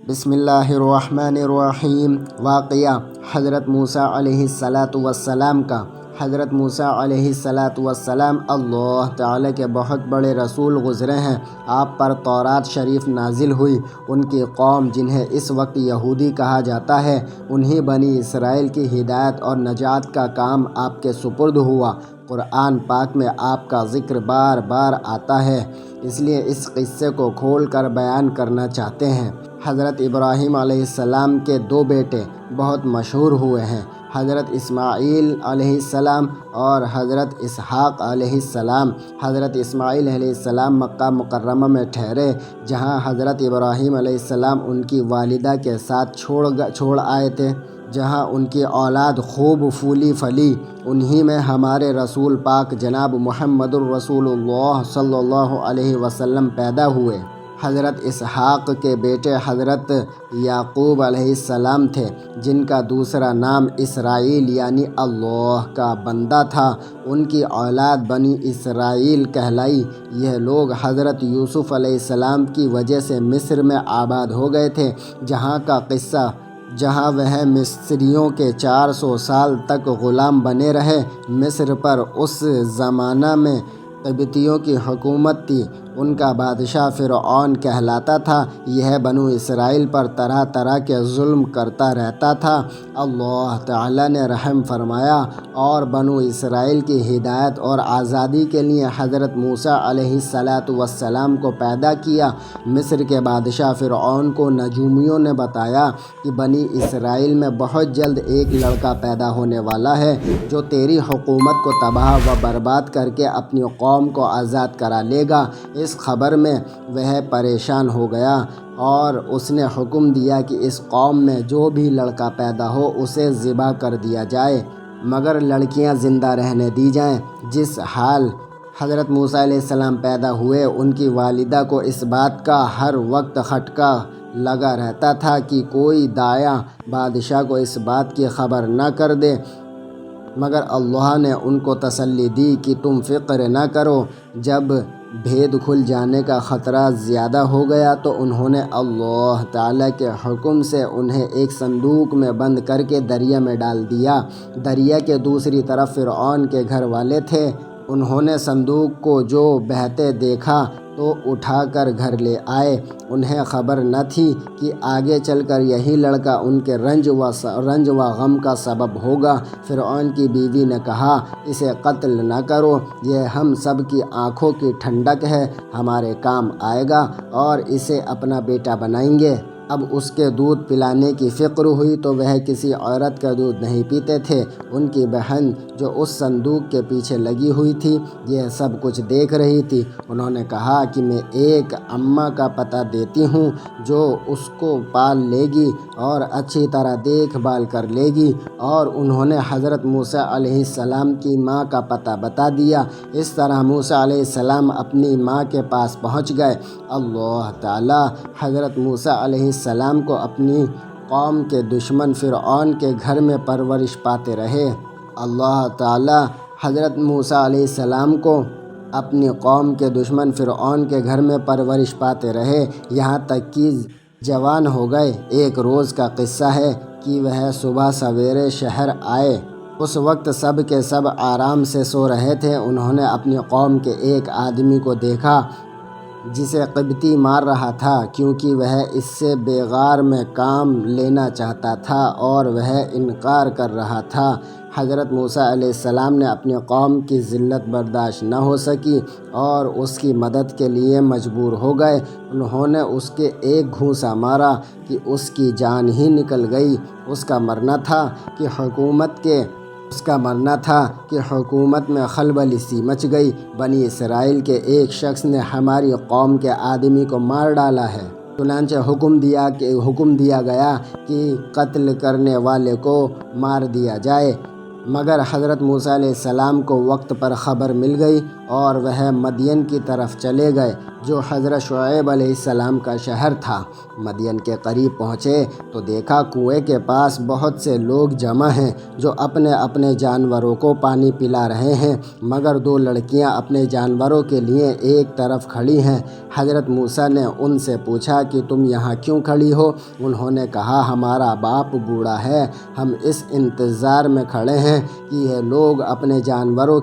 بسم اللہ الرحمن الرحیم۔ واقعہ حضرت موسیٰ علیہ السلام کا۔ حضرت موسیٰ علیہ السلام اللہ تعالیٰ کے بہت بڑے رسول گزرے ہیں۔ آپ پر تورات شریف نازل ہوئی۔ ان کی قوم جنہیں اس وقت یہودی کہا جاتا ہے، انہی بنی اسرائیل کی ہدایت اور نجات کا کام آپ کے سپرد ہوا۔ قرآن پاک میں آپ کا ذکر بار بار آتا ہے، اس لیے اس قصے کو کھول کر بیان کرنا چاہتے ہیں۔ حضرت ابراہیم علیہ السلام کے دو بیٹے بہت مشہور ہوئے ہیں، حضرت اسماعیل علیہ السلام اور حضرت اسحاق علیہ السلام۔ حضرت اسماعیل علیہ السلام مکہ مکرمہ میں ٹھہرے، جہاں حضرت ابراہیم علیہ السلام ان کی والدہ کے ساتھ چھوڑ آئے تھے، جہاں ان کی اولاد خوب پھولی پھلی۔ انہی میں ہمارے رسول پاک جناب محمد الرسول اللہ صلی اللہ علیہ وسلم پیدا ہوئے۔ حضرت اسحاق کے بیٹے حضرت یعقوب علیہ السلام تھے، جن کا دوسرا نام اسرائیل یعنی اللہ کا بندہ تھا۔ ان کی اولاد بنی اسرائیل کہلائی۔ یہ لوگ حضرت یوسف علیہ السلام کی وجہ سے مصر میں آباد ہو گئے تھے، جہاں وہ مصریوں کے 400 سال تک غلام بنے رہے۔ مصر پر اس زمانہ میں قبطیوں کی حکومت تھی۔ ان کا بادشاہ فرعون کہلاتا تھا۔ یہ بنو اسرائیل پر طرح طرح کے ظلم کرتا رہتا تھا۔ اللہ تعالیٰ نے رحم فرمایا اور بنو اسرائیل کی ہدایت اور آزادی کے لیے حضرت موسیٰ علیہ السلام کو پیدا کیا۔ مصر کے بادشاہ فرعون کو نجومیوں نے بتایا کہ بنی اسرائیل میں بہت جلد ایک لڑکا پیدا ہونے والا ہے، جو تیری حکومت کو تباہ و برباد کر کے اپنی قوم کو آزاد کرا لے گا۔ اس خبر میں وہ پریشان ہو گیا اور اس نے حکم دیا کہ اس قوم میں جو بھی لڑکا پیدا ہو اسے ذبح کر دیا جائے، مگر لڑکیاں زندہ رہنے دی جائیں۔ جس حال حضرت موسیٰ علیہ السلام پیدا ہوئے، ان کی والدہ کو اس بات کا ہر وقت خٹکا لگا رہتا تھا کہ کوئی داعیہ بادشاہ کو اس بات کی خبر نہ کر دے، مگر اللہ نے ان کو تسلی دی کہ تم فکر نہ کرو۔ جب بھید کھل جانے کا خطرہ زیادہ ہو گیا تو انہوں نے اللہ تعالیٰ کے حکم سے انہیں ایک صندوق میں بند کر کے دریا میں ڈال دیا۔ دریا کے دوسری طرف فرعون کے گھر والے تھے۔ انہوں نے صندوق کو جو بہتے دیکھا تو اٹھا کر گھر لے آئے۔ انہیں خبر نہ تھی کہ آگے چل کر یہی لڑکا ان کے رنج و غم کا سبب ہوگا۔ فرعون کی بیوی نے کہا، اسے قتل نہ کرو، یہ ہم سب کی آنکھوں کی ٹھنڈک ہے، ہمارے کام آئے گا اور اسے اپنا بیٹا بنائیں گے۔ اب اس کے دودھ پلانے کی فکر ہوئی تو وہ کسی عورت کا دودھ نہیں پیتے تھے۔ ان کی بہن جو اس صندوق کے پیچھے لگی ہوئی تھی، یہ سب کچھ دیکھ رہی تھی۔ انہوں نے کہا کہ میں ایک اماں کا پتہ دیتی ہوں جو اس کو پال لے گی اور اچھی طرح دیکھ بھال کر لے گی، اور انہوں نے حضرت موسیٰ علیہ السلام کی ماں کا پتہ بتا دیا۔ اس طرح موسیٰ علیہ السلام اپنی ماں کے پاس پہنچ گئے۔ اللہ تعالیٰ حضرت موسیٰ علیہ السلام کو اپنی قوم کے دشمن فرعون کے گھر میں پرورش پاتے رہے۔ اللہ تعالیٰ حضرت موسیٰ علیہ السلام کو اپنی قوم کے دشمن فرعون کے گھر میں پرورش پاتے رہے، یہاں تک کہ جوان ہو گئے۔ ایک روز کا قصہ ہے کہ وہ صبح سویرے شہر آئے۔ اس وقت سب کے سب آرام سے سو رہے تھے۔ انہوں نے اپنی قوم کے ایک آدمی کو دیکھا جسے قبطی مار رہا تھا، کیونکہ وہ اس سے بیگار میں کام لینا چاہتا تھا اور وہ انکار کر رہا تھا۔ حضرت موسیٰ علیہ السلام نے اپنی قوم کی ذلت برداشت نہ ہو سکی اور اس کی مدد کے لیے مجبور ہو گئے۔ انہوں نے اس کے ایک گھونسا مارا کہ اس کی جان ہی نکل گئی۔ اس کا مرنا تھا کہ حکومت میں خلبلی سی مچ گئی۔ بنی اسرائیل کے ایک شخص نے ہماری قوم کے آدمی کو مار ڈالا ہے، چنانچہ حکم دیا گیا کہ قتل کرنے والے کو مار دیا جائے، مگر حضرت موسیٰ علیہ السلام کو وقت پر خبر مل گئی اور وہ مدین کی طرف چلے گئے جو حضرت شعیب علیہ السلام کا شہر تھا۔ مدین کے قریب پہنچے تو دیکھا کنویں کے پاس بہت سے لوگ جمع ہیں جو اپنے اپنے جانوروں کو پانی پلا رہے ہیں، مگر دو لڑکیاں اپنے جانوروں کے لیے ایک طرف کھڑی ہیں۔ حضرت موسیٰ نے ان سے پوچھا کہ تم یہاں کیوں کھڑی ہو؟ انہوں نے کہا ہمارا باپ بوڑھا ہے، ہم اس انتظار میں کھڑے ہیں کہ یہ لوگ اپنے جانوروں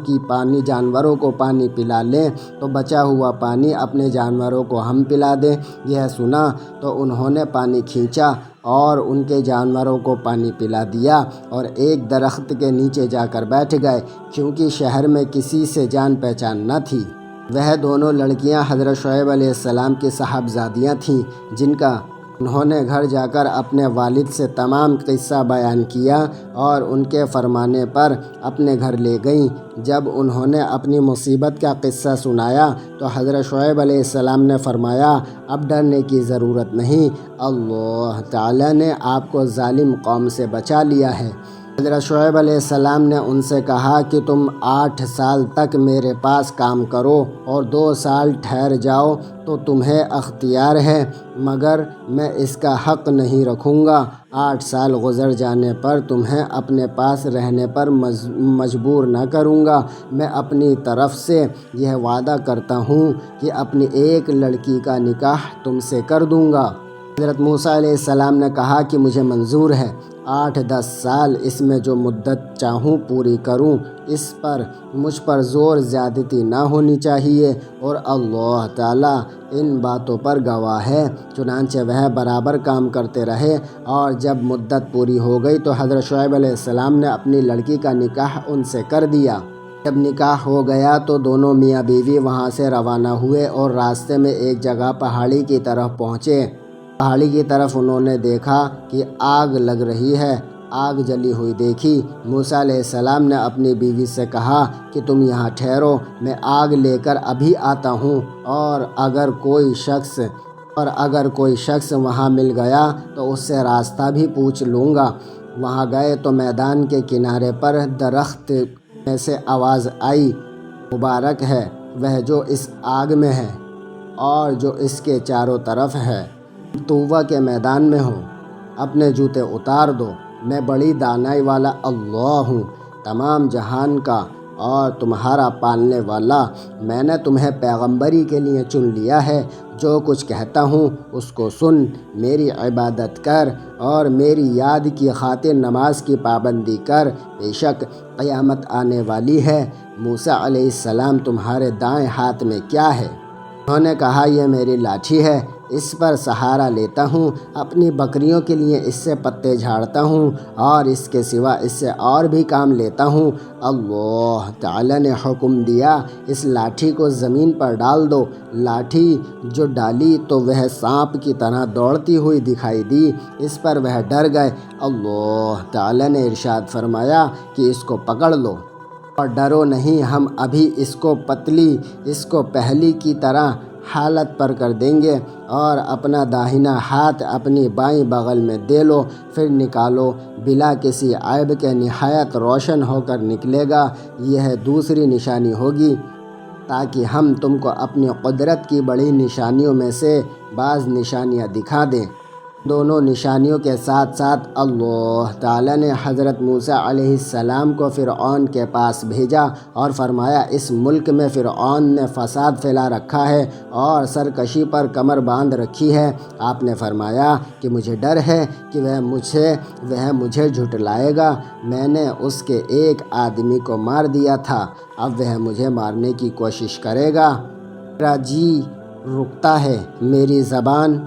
کو پانی پلا لیں تو بچا ہوا پانی اپنے جانوروں کو ہم پلا دیں۔ یہ سنا تو انہوں نے پانی کھینچا اور ان کے جانوروں کو پانی پلا دیا اور ایک درخت کے نیچے جا کر بیٹھ گئے، کیونکہ شہر میں کسی سے جان پہچان نہ تھی۔ وہ دونوں لڑکیاں حضرت شعیب علیہ السلام کی صاحبزادیاں تھیں، جن کا انہوں نے گھر جا کر اپنے والد سے تمام قصہ بیان کیا اور ان کے فرمانے پر اپنے گھر لے گئیں۔ جب انہوں نے اپنی مصیبت کا قصہ سنایا تو حضرت شعیب علیہ السلام نے فرمایا اب ڈرنے کی ضرورت نہیں، اللہ تعالیٰ نے آپ کو ظالم قوم سے بچا لیا ہے۔ حضرت شعیب علیہ السلام نے ان سے کہا کہ تم 8 سال تک میرے پاس کام کرو اور 2 سال ٹھہر جاؤ تو تمہیں اختیار ہے، مگر میں اس کا حق نہیں رکھوں گا۔ 8 سال گزر جانے پر تمہیں اپنے پاس رہنے پر مجبور نہ کروں گا۔ میں اپنی طرف سے یہ وعدہ کرتا ہوں کہ اپنی ایک لڑکی کا نکاح تم سے کر دوں گا۔ حضرت موسیٰ علیہ السلام نے کہا کہ مجھے منظور ہے، 8-10 سال اس میں جو مدت چاہوں پوری کروں، مجھ پر زور زیادتی نہ ہونی چاہیے اور اللہ تعالیٰ ان باتوں پر گواہ ہے۔ چنانچہ وہ برابر کام کرتے رہے اور جب مدت پوری ہو گئی تو حضرت شعیب علیہ السلام نے اپنی لڑکی کا نکاح ان سے کر دیا۔ جب نکاح ہو گیا تو دونوں میاں بیوی وہاں سے روانہ ہوئے اور راستے میں ایک جگہ پہاڑی کی طرف پہنچے۔ پہاڑی کی طرف انہوں نے دیکھا کہ آگ لگ رہی ہے، آگ جلی ہوئی دیکھی۔ موسیٰ علیہ السلام نے اپنی بیوی سے کہا کہ تم یہاں ٹھہرو، میں آگ لے کر ابھی آتا ہوں، اور اگر کوئی شخص وہاں مل گیا تو اس سے راستہ بھی پوچھ لوں گا۔ وہاں گئے تو میدان کے کنارے پر درخت میں سے آواز آئی، مبارک ہے وہ جو اس آگ میں ہے اور جو اس کے چاروں طرف ہے، طوبہ کے میدان میں ہو، اپنے جوتے اتار دو، میں بڑی دانائی والا اللہ ہوں، تمام جہان کا اور تمہارا پالنے والا۔ میں نے تمہیں پیغمبری کے لیے چن لیا ہے، جو کچھ کہتا ہوں اس کو سن، میری عبادت کر اور میری یاد کی خاطر نماز کی پابندی کر، بے شک قیامت آنے والی ہے۔ موسیٰ علیہ السلام تمہارے دائیں ہاتھ میں کیا ہے؟ انہوں نے کہا یہ میری لاٹھی ہے، اس پر سہارا لیتا ہوں، اپنی بکریوں کے لیے اس سے پتے جھاڑتا ہوں اور اس کے سوا اس سے اور بھی کام لیتا ہوں۔ اللہ تعالیٰ نے حکم دیا اس لاٹھی کو زمین پر ڈال دو۔ لاٹھی جو ڈالی تو وہ سانپ کی طرح دوڑتی ہوئی دکھائی دی، اس پر وہ ڈر گئے۔ اللہ تعالیٰ نے ارشاد فرمایا کہ اس کو پکڑ لو اور ڈرو نہیں، ہم ابھی اس کو پہلی کی طرح حالت پر کر دیں گے، اور اپنا داہنا ہاتھ اپنی بائیں بغل میں دے لو، پھر نکالو، بلا کسی عیب کے نہایت روشن ہو کر نکلے گا۔ یہ دوسری نشانی ہوگی تاکہ ہم تم کو اپنی قدرت کی بڑی نشانیوں میں سے بعض نشانیاں دکھا دیں۔ دونوں نشانیوں کے ساتھ ساتھ اللہ تعالیٰ نے حضرت موسیٰ علیہ السلام کو فرعون کے پاس بھیجا اور فرمایا اس ملک میں فرعون نے فساد پھیلا رکھا ہے اور سرکشی پر کمر باندھ رکھی ہے۔ آپ نے فرمایا کہ مجھے ڈر ہے کہ وہ مجھے جھٹلائے گا، میں نے اس کے ایک آدمی کو مار دیا تھا، اب وہ مجھے مارنے کی کوشش کرے گا۔ میرا جی رکتا ہے، میری زبان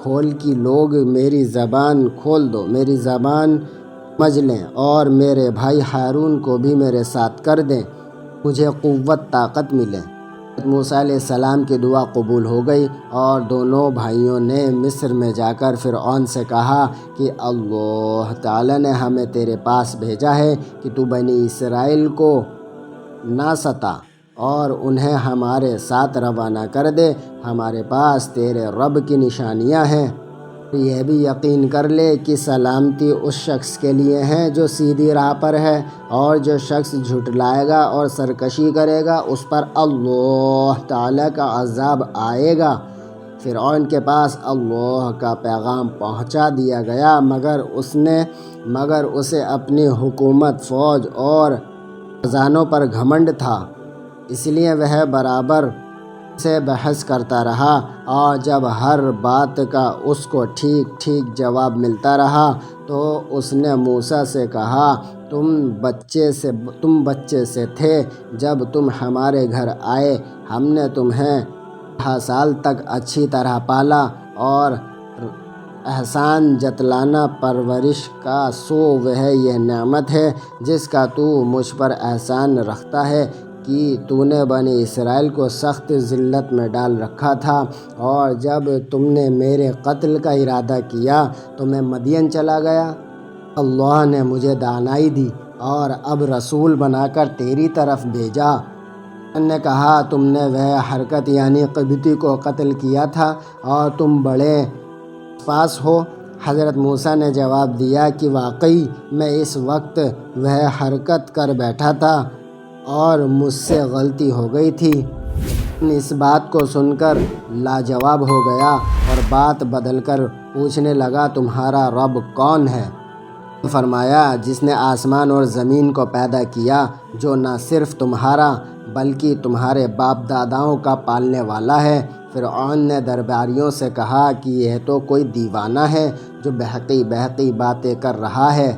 میری زبان کھول دو، میری زبان سمجھ لیں اور میرے بھائی ہارون کو بھی میرے ساتھ کر دیں، مجھے قوت طاقت ملے۔ موسیٰ علیہ السلام کی دعا قبول ہو گئی اور دونوں بھائیوں نے مصر میں جا کر فرعون سے کہا کہ اللہ تعالیٰ نے ہمیں تیرے پاس بھیجا ہے کہ تو بنی اسرائیل کو نہ ستا اور انہیں ہمارے ساتھ روانہ کر دے، ہمارے پاس تیرے رب کی نشانیاں ہیں۔ یہ بھی یقین کر لے کہ سلامتی اس شخص کے لیے ہے جو سیدھی راہ پر ہے، اور جو شخص جھٹلائے گا اور سرکشی کرے گا اس پر اللہ تعالیٰ کا عذاب آئے گا۔ فرعون کے پاس اللہ کا پیغام پہنچا دیا گیا، مگر اسے اپنی حکومت، فوج اور خزانوں پر گھمنڈ تھا، اس لیے وہ برابر سے بحث کرتا رہا، اور جب ہر بات کا اس کو ٹھیک ٹھیک جواب ملتا رہا تو اس نے موسیٰ سے کہا، تم بچے سے تھے جب تم ہمارے گھر آئے، ہم نے تمہیں 10 سال تک اچھی طرح پالا اور احسان جتلانا پرورش کا، سو وہ یہ نعمت ہے جس کا تو مجھ پر احسان رکھتا ہے کہ تو نے بنی اسرائیل کو سخت ذلت میں ڈال رکھا تھا، اور جب تم نے میرے قتل کا ارادہ کیا تو میں مدین چلا گیا۔ اللہ نے مجھے دانائی دی اور اب رسول بنا کر تیری طرف بھیجا۔ انہوں نے کہا، تم نے وہ حرکت یعنی قبطی کو قتل کیا تھا اور تم بڑے پاس ہو۔ حضرت موسیٰ نے جواب دیا کہ واقعی میں اس وقت وہ حرکت کر بیٹھا تھا اور مجھ سے غلطی ہو گئی تھی۔ اس بات کو سن کر لاجواب ہو گیا اور بات بدل کر پوچھنے لگا، تمہارا رب کون ہے؟ فرمایا، جس نے آسمان اور زمین کو پیدا کیا، جو نہ صرف تمہارا بلکہ تمہارے باپ داداؤں کا پالنے والا ہے۔ فرعون نے درباریوں سے کہا کہ یہ تو کوئی دیوانہ ہے جو بہقی بہقی باتیں کر رہا ہے۔